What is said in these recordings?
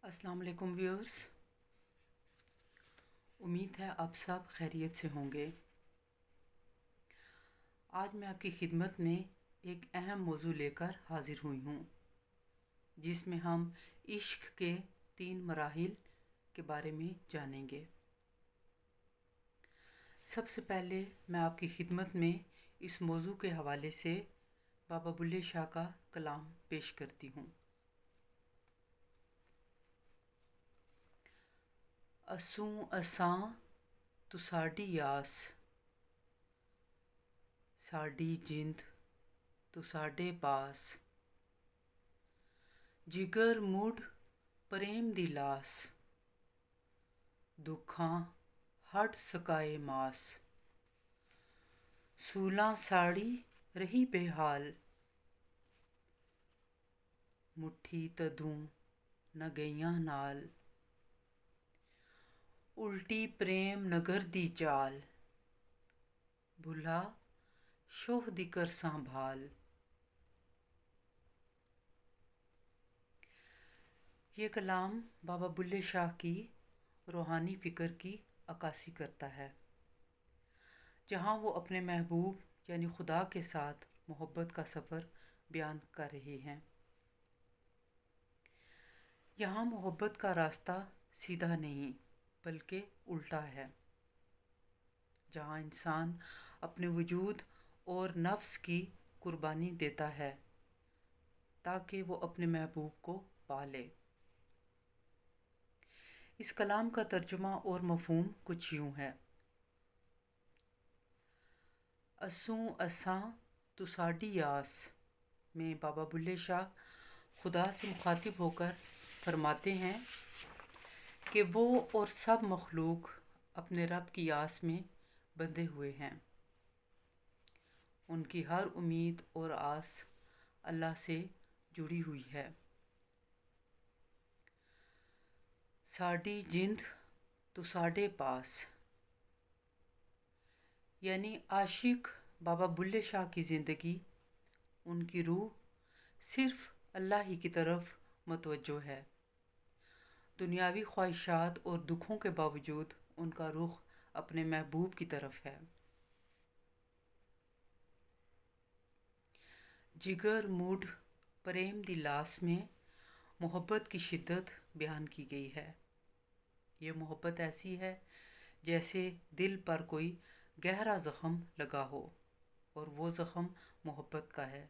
अस्सलाम वालेकुम व्यूअर्स। उम्मीद है आप सब खैरियत से होंगे। आज मैं आपकी खिदमत में एक अहम मौजू लेकर हाजिर हुई हूँ, जिसमें हम इश्क के 3 मराहिल के बारे में जानेंगे। सबसे पहले मैं आपकी खिदमत में इस मौजू के हवाले से बाबा बुल्ले शाह का कलाम पेश करती हूँ। असू असां तू साडी आस, साडी जिंद तू साडे पास, जिगर मुड़ प्रेम दी लास, दुखां हट सकाए मास, सूलां साड़ी रही बेहाल, मुट्ठी तदूं न गईयां नाल, उल्टी प्रेम नगर दी चाल, भुला शोह दी कर संभाल। ये कलाम बाबा बुल्ले शाह की रूहानी फ़िक्र की अक्कासी करता है, जहाँ वो अपने महबूब यानी खुदा के साथ मोहब्बत का सफ़र बयान कर रहे हैं। यहाँ मोहब्बत का रास्ता सीधा नहीं बल्कि उल्टा है, जहाँ इंसान अपने वजूद और नफ्स की कुर्बानी देता है ताकि वो अपने महबूब को पाले। इस कलाम का तर्जुमा और मफ़हूम कुछ यूँ है। असू असां तू साडी आस में बाबा बुल्ले शाह खुदा से मुखातिब होकर फरमाते हैं कि वो और सब मखलूक अपने रब की आस में बंधे हुए हैं। उनकी हर उम्मीद और आस अल्लाह से जुड़ी हुई है। साडी जिंद तो साडे पास, यानी आशिक बाबा बुल्ले शाह की ज़िंदगी, उनकी रूह सिर्फ़ अल्लाह ही की तरफ मतवज्जो है। दुनियावी ख्वाहिशात और दुखों के बावजूद उनका रुख अपने महबूब की तरफ है। जिगर मुड़ प्रेम दी लास में मोहब्बत की शिद्दत बयान की गई है। ये मोहब्बत ऐसी है जैसे दिल पर कोई गहरा ज़ख़म लगा हो, और वो ज़ख़म मोहब्बत का है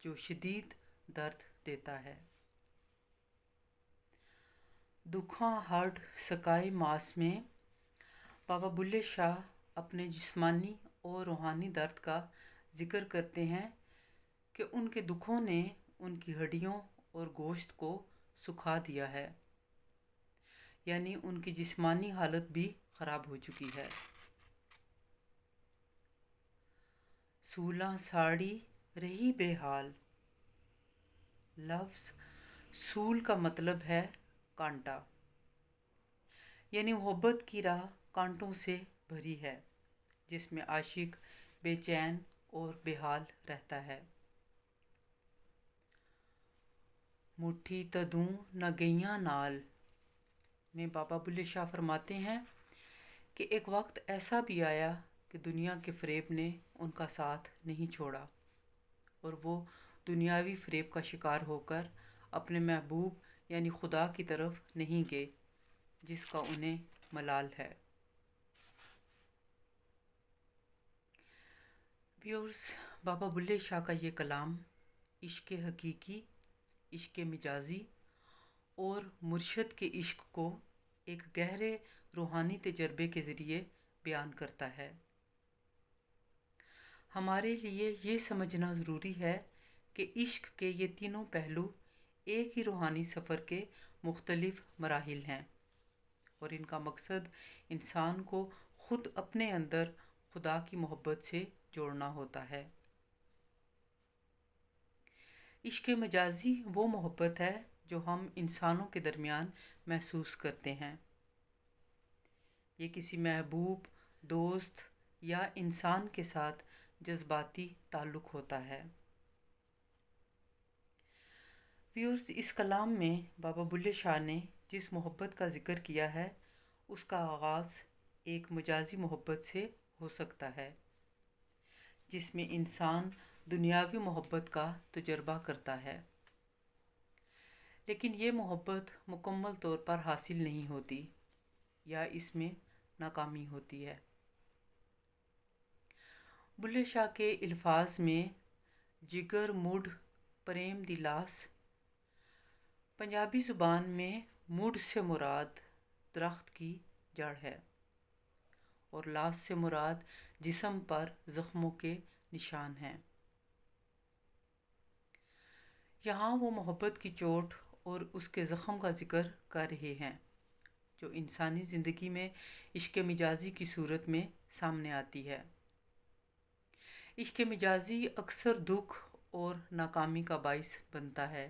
जो शदीद दर्द देता है। दुखां हट सकाए मास में बाबा बुल्ले शाह अपने जिस्मानी और रूहानी दर्द का जिक्र करते हैं कि उनके दुखों ने उनकी हड्डियों और गोश्त को सुखा दिया है, यानी उनकी जिस्मानी हालत भी ख़राब हो चुकी है। सूलां साड़ी रही बेहाल, लफ्ज़ सूल का मतलब है कांटा, यानी मोहब्बत की राह कांटों से भरी है जिसमें आशिक बेचैन और बेहाल रहता है। मुट्ठी तदूं न गईयां नाल में बाबा बुल्ले शाह फरमाते हैं कि एक वक्त ऐसा भी आया कि दुनिया के फ़रेब ने उनका साथ नहीं छोड़ा और वो दुनियावी फ़रेब का शिकार होकर अपने महबूब यानी खुदा की तरफ नहीं गए जिसका उन्हें मलाल है। व्यूअर्स, बाबा बुल्ले शाह का ये कलाम इश्क़ हकीकी, इश्क़ मिजाजी और मुर्शद के इश्क़ को एक गहरे रूहानी तजर्बे के ज़रिए बयान करता है। हमारे लिए ये समझना ज़रूरी है कि इश्क़ के ये तीनों पहलू एक ही रूहानी सफ़र के मुख्तलिफ मराहिल हैं और इनका मकसद इंसान को ख़ुद अपने अंदर खुदा की मोहब्बत से जोड़ना होता है। इश्क़ मजाजी वो मोहब्बत है जो हम इंसानों के दरमियान महसूस करते हैं। ये किसी महबूब, दोस्त या इंसान के साथ जज्बाती ताल्लुक़ होता है। ویورز، اس کلام میں بابا بلے شاہ نے جس محبت کا ذکر کیا ہے اس کا آغاز ایک مجازی محبت سے ہو سکتا ہے، جس میں انسان دنیاوی محبت کا تجربہ کرتا ہے، لیکن یہ محبت مکمل طور پر حاصل نہیں ہوتی یا اس میں ناکامی ہوتی ہے۔ بلے شاہ کے الفاظ میں جگر مڈ پریم دی لاس، پنجابی زبان میں مڈ سے مراد درخت کی جڑ ہے اور لاس سے مراد جسم پر زخموں کے نشان ہیں۔ یہاں وہ محبت کی چوٹ اور اس کے زخم کا ذکر کر رہے ہیں جو انسانی زندگی میں عشق مجازی کی صورت میں سامنے آتی ہے۔ عشق مجازی اکثر دکھ اور ناکامی کا باعث بنتا ہے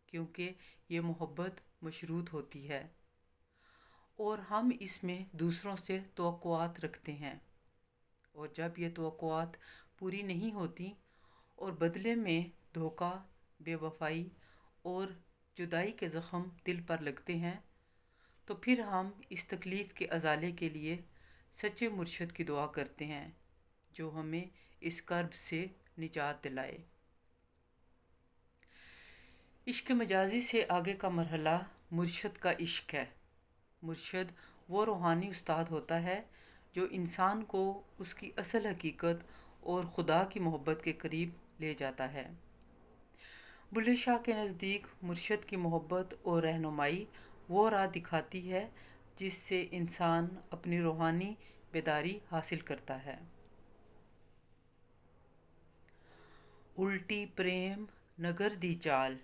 کیونکہ یہ محبت مشروط ہوتی ہے اور ہم اس میں دوسروں سے توقعات رکھتے ہیں، اور جب یہ توقعات پوری نہیں ہوتی اور بدلے میں دھوکہ، بے وفائی اور جدائی کے زخم دل پر لگتے ہیں تو پھر ہم اس تکلیف کے ازالے کے لیے سچے مرشد کی دعا کرتے ہیں جو ہمیں اس کرب سے نجات دلائے۔ عشق مجازی سے آگے کا مرحلہ مرشد کا عشق ہے۔ مرشد وہ روحانی استاد ہوتا ہے جو انسان کو اس کی اصل حقیقت اور خدا کی محبت کے قریب لے جاتا ہے۔ بلے شاہ کے نزدیک مرشد کی محبت اور رہنمائی وہ راہ دکھاتی ہے جس سے انسان اپنی روحانی بیداری حاصل کرتا ہے۔ الٹی پریم نگر دی چال،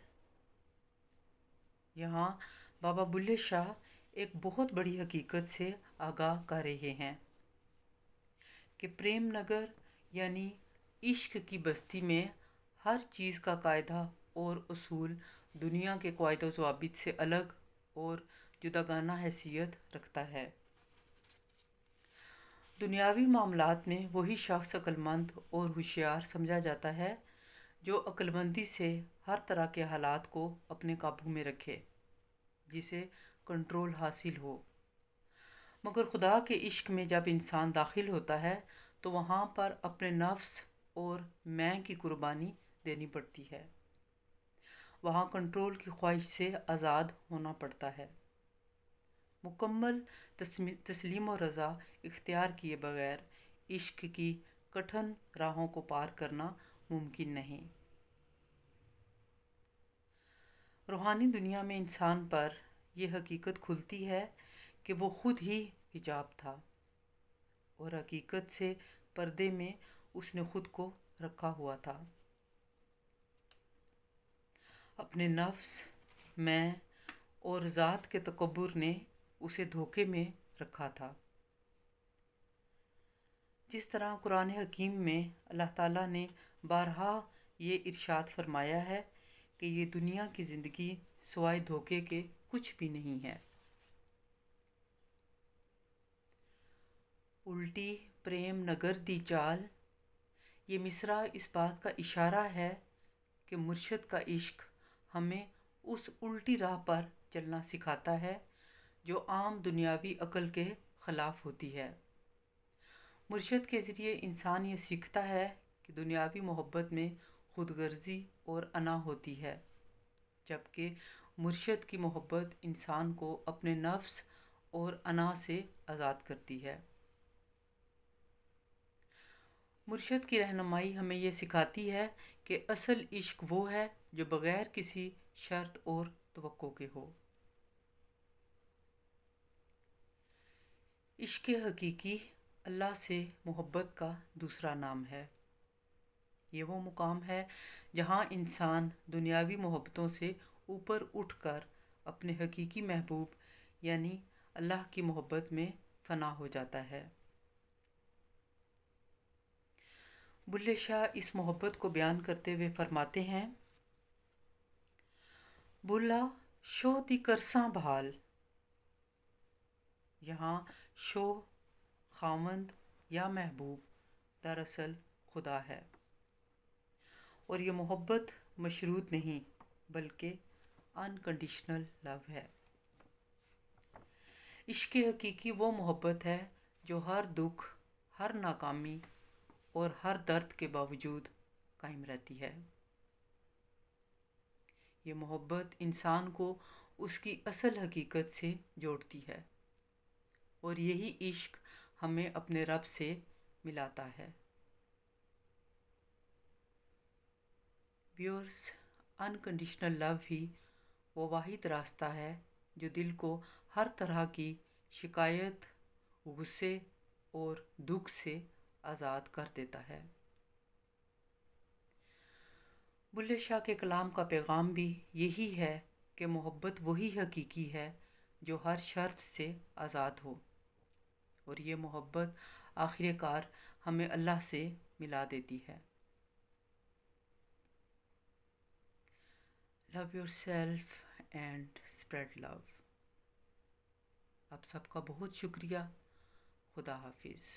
یہاں بابا بلے شاہ ایک بہت بڑی حقیقت سے آگاہ کر رہے ہیں کہ پریم نگر یعنی عشق کی بستی میں ہر چیز کا قاعدہ اور اصول دنیا کے قواعد و ضوابط سے الگ اور جداگانہ حیثیت رکھتا ہے۔ دنیاوی معاملات میں وہی شخص عقلمند اور ہوشیار سمجھا جاتا ہے جو عقلمندی سے ہر طرح کے حالات کو اپنے قابو میں رکھے، جسے کنٹرول حاصل ہو۔ مگر خدا کے عشق میں جب انسان داخل ہوتا ہے تو وہاں پر اپنے نفس اور میں کی قربانی دینی پڑتی ہے، وہاں کنٹرول کی خواہش سے آزاد ہونا پڑتا ہے۔ مکمل تسلیم و رضا اختیار کیے بغیر عشق کی کٹھن راہوں کو پار کرنا ممکن نہیں۔ روحانی دنیا میں انسان پر یہ حقیقت کھلتی ہے کہ وہ خود ہی حجاب تھا اور حقیقت سے پردے میں اس نے خود کو رکھا ہوا تھا۔ اپنے نفس، میں اور ذات کے تکبر نے اسے دھوکے میں رکھا تھا۔ جس طرح قرآن حکیم میں اللہ تعالیٰ نے بارہا یہ ارشاد فرمایا ہے کہ یہ دنیا کی زندگی سوائے دھوکے کے کچھ بھی نہیں ہے۔ الٹی پریم نگر دی چال، یہ مصرع اس بات کا اشارہ ہے کہ مرشد کا عشق ہمیں اس الٹی راہ پر چلنا سکھاتا ہے جو عام دنیاوی عقل کے خلاف ہوتی ہے۔ مرشد کے ذریعے انسان یہ سیکھتا ہے کہ دنیاوی محبت میں خود غرضی اور انا ہوتی ہے، جبکہ مرشد کی محبت انسان کو اپنے نفس اور انا سے آزاد کرتی ہے۔ مرشد کی رہنمائی ہمیں یہ سکھاتی ہے کہ اصل عشق وہ ہے جو بغیر کسی شرط اور توقع کے ہو۔ عشق حقیقی اللہ سے محبت کا دوسرا نام ہے۔ یہ وہ مقام ہے جہاں انسان دنیاوی محبتوں سے اوپر اٹھ کر اپنے حقیقی محبوب یعنی اللہ کی محبت میں فنا ہو جاتا ہے۔ بلے شاہ اس محبت کو بیان کرتے ہوئے فرماتے ہیں: بلا شو دی کرساں بھال، یہاں شو خاوند یا محبوب دراصل خدا ہے، اور یہ محبت مشروط نہیں بلکہ अनकंडीशनल लव है। इश्क हकीकी वो मोहब्बत है जो हर दुख, हर नाकामी और हर दर्द के बावजूद कायम रहती है। ये मोहब्बत इंसान को उसकी असल हकीकत से जोड़ती है और यही इश्क हमें अपने रब से मिलाता है। व्यूअर्स, अनकंडीशनल लव ही वो वाहिद रास्ता है जो दिल को हर तरह की शिकायत, गुस्से और दुख से आज़ाद कर देता है। बुल्ले शाह के कलाम का पैगाम भी यही है कि मोहब्बत वही हकीकी है जो हर शर्त से आज़ाद हो, और ये मोहब्बत आखिरकार हमें अल्लाह से मिला देती है। Love your self and spread love. आप सबका बहुत शुक्रिया। खुदा हाफिज़।